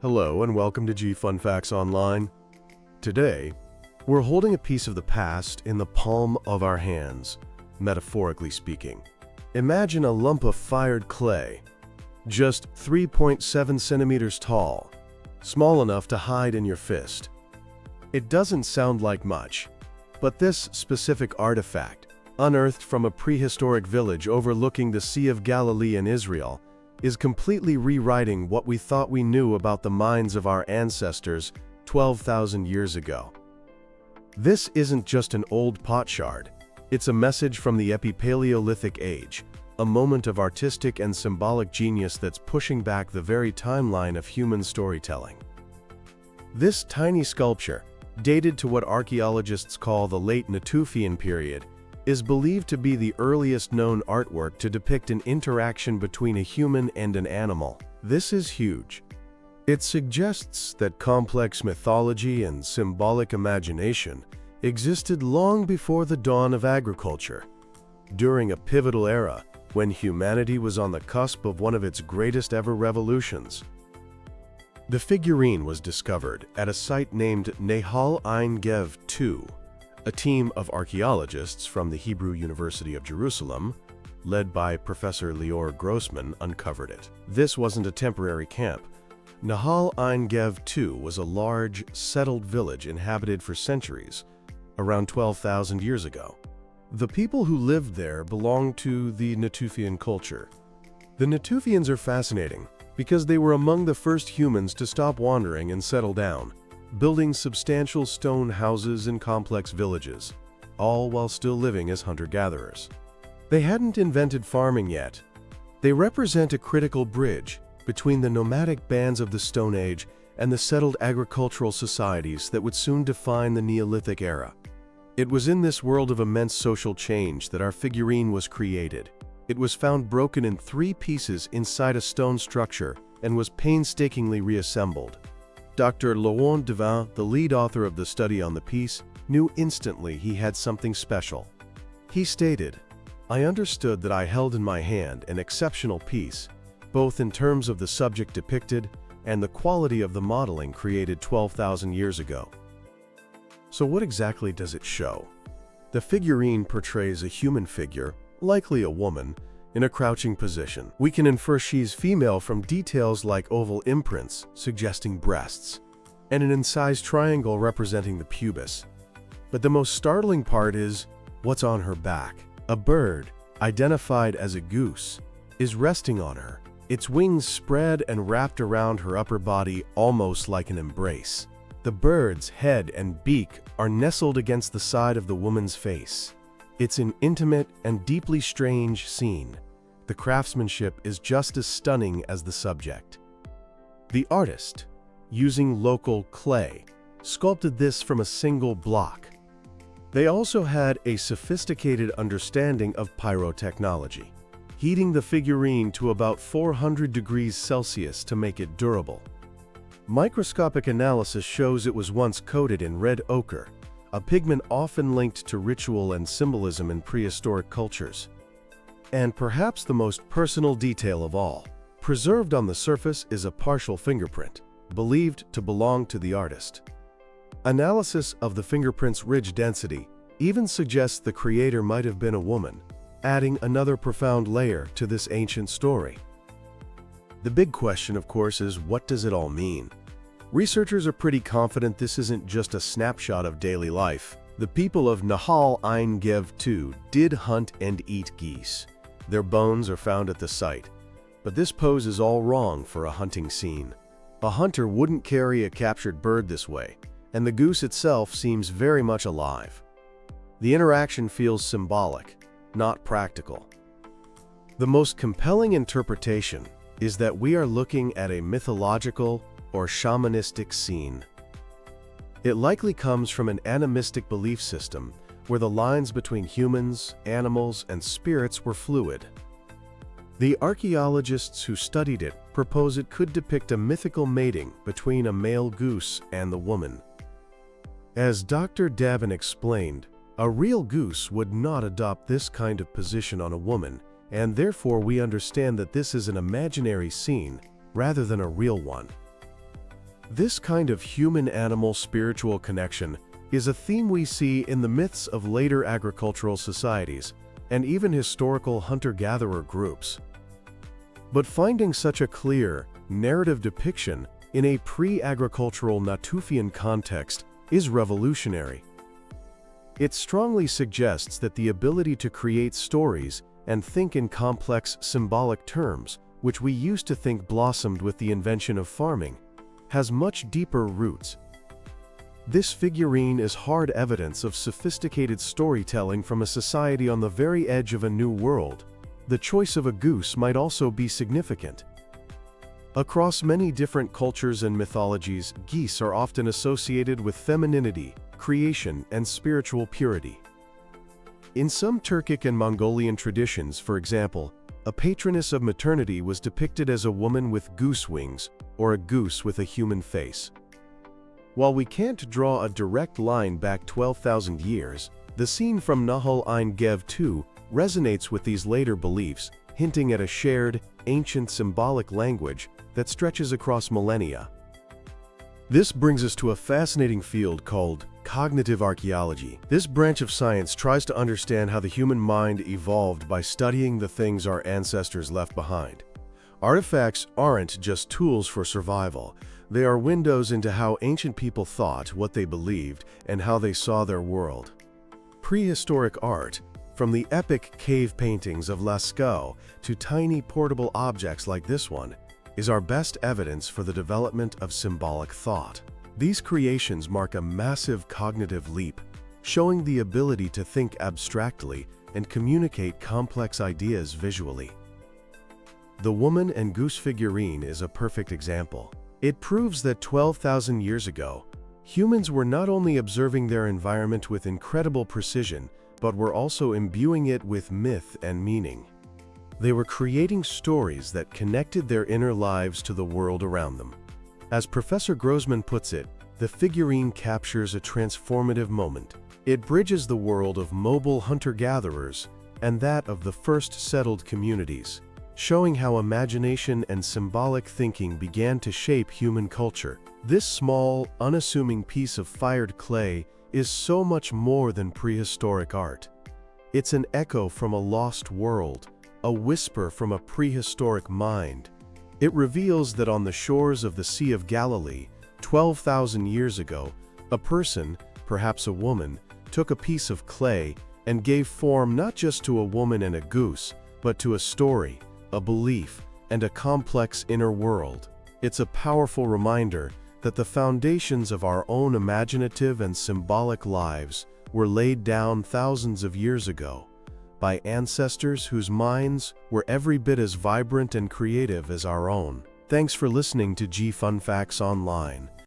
Hello and welcome to G Fun Facts Online. Today, we're holding a piece of the past in the palm of our hands, metaphorically speaking. Imagine a lump of fired clay, just 3.7 centimeters tall, small enough to hide in your fist. It doesn't sound like much, but this specific artifact, unearthed from a prehistoric village overlooking the Sea of Galilee in Israel, is completely rewriting what we thought we knew about the minds of our ancestors 12,000 years ago. This isn't just an old potsherd, it's a message from the Epipaleolithic age, a moment of artistic and symbolic genius that's pushing back the very timeline of human storytelling. This tiny sculpture, dated to what archaeologists call the late Natufian period, is believed to be the earliest known artwork to depict an interaction between a human and an animal. This is huge. It suggests that complex mythology and symbolic imagination existed long before the dawn of agriculture, during a pivotal era when humanity was on the cusp of one of its greatest ever revolutions. The figurine was discovered at a site named Nahal Ein Gev II. A team of archaeologists from the Hebrew University of Jerusalem, led by Professor Lior Grossman, uncovered it. This wasn't a temporary camp. Nahal Ein Gev II was a large, settled village inhabited for centuries, around 12,000 years ago. The people who lived there belonged to the Natufian culture. The Natufians are fascinating because they were among the first humans to stop wandering and settle down, building substantial stone houses in complex villages, all while still living as hunter-gatherers. They hadn't invented farming yet. They represent a critical bridge between the nomadic bands of the Stone Age and the settled agricultural societies that would soon define the Neolithic era. It was in this world of immense social change that our figurine was created. It was found broken in 3 pieces inside a stone structure and was painstakingly reassembled. Dr. Laurent Devin, the lead author of the study on the piece, knew instantly he had something special. He stated, "I understood that I held in my hand an exceptional piece, both in terms of the subject depicted and the quality of the modeling created 12,000 years ago." So what exactly does it show? The figurine portrays a human figure, likely a woman, in a crouching position. We can infer she's female from details like oval imprints suggesting breasts, and an incised triangle representing the pubis. But the most startling part is what's on her back. A bird, identified as a goose, is resting on her, its wings spread and wrapped around her upper body almost like an embrace. The bird's head and beak are nestled against the side of the woman's face. It's an intimate and deeply strange scene. The craftsmanship is just as stunning as the subject. The artist, using local clay, sculpted this from a single block. They also had a sophisticated understanding of pyrotechnology, heating the figurine to about 400 degrees Celsius to make it durable. Microscopic analysis shows it was once coated in red ochre, a pigment often linked to ritual and symbolism in prehistoric cultures. And perhaps the most personal detail of all, preserved on the surface is a partial fingerprint, believed to belong to the artist. Analysis of the fingerprint's ridge density even suggests the creator might have been a woman, adding another profound layer to this ancient story. The big question, of course, is what does it all mean? Researchers are pretty confident this isn't just a snapshot of daily life. The people of Nahal Ein Gev II did hunt and eat geese. Their bones are found at the site. But this pose is all wrong for a hunting scene. A hunter wouldn't carry a captured bird this way, and the goose itself seems very much alive. The interaction feels symbolic, not practical. The most compelling interpretation is that we are looking at a mythological or shamanistic scene. It likely comes from an animistic belief system where the lines between humans, animals, and spirits were fluid. The archaeologists who studied it propose it could depict a mythical mating between a male goose and the woman. As Dr. Devin explained, a real goose would not adopt this kind of position on a woman, and therefore we understand that this is an imaginary scene rather than a real one. This kind of human-animal spiritual connection is a theme we see in the myths of later agricultural societies and even historical hunter-gatherer groups. But finding such a clear, narrative depiction in a pre-agricultural Natufian context is revolutionary. It strongly suggests that the ability to create stories and think in complex symbolic terms, which we used to think blossomed with the invention of farming, has much deeper roots. This figurine is hard evidence of sophisticated storytelling from a society on the very edge of a new world. The choice of a goose might also be significant. Across many different cultures and mythologies, geese are often associated with femininity, creation, and spiritual purity. In some Turkic and Mongolian traditions, for example, a patroness of maternity was depicted as a woman with goose wings, or a goose with a human face. While we can't draw a direct line back 12,000 years, the scene from Nahal Ein Gev 2 resonates with these later beliefs, hinting at a shared, ancient symbolic language that stretches across millennia. This brings us to a fascinating field called cognitive archaeology. This branch of science tries to understand how the human mind evolved by studying the things our ancestors left behind. Artifacts aren't just tools for survival. They are windows into how ancient people thought, what they believed, and how they saw their world. Prehistoric art, from the epic cave paintings of Lascaux to tiny portable objects like this one, is our best evidence for the development of symbolic thought. These creations mark a massive cognitive leap, showing the ability to think abstractly and communicate complex ideas visually. The woman and goose figurine is a perfect example. It proves that 12,000 years ago, humans were not only observing their environment with incredible precision, but were also imbuing it with myth and meaning. They were creating stories that connected their inner lives to the world around them. As Professor Grossman puts it, the figurine captures a transformative moment. It bridges the world of mobile hunter-gatherers and that of the first settled communities, showing how imagination and symbolic thinking began to shape human culture. This small, unassuming piece of fired clay is so much more than prehistoric art. It's an echo from a lost world, a whisper from a prehistoric mind. It reveals that on the shores of the Sea of Galilee, 12,000 years ago, a person, perhaps a woman, took a piece of clay and gave form not just to a woman and a goose, but to a story, a belief, and a complex inner world. It's a powerful reminder that the foundations of our own imaginative and symbolic lives were laid down thousands of years ago by ancestors whose minds were every bit as vibrant and creative as our own. Thanks for listening to G Fun Facts Online.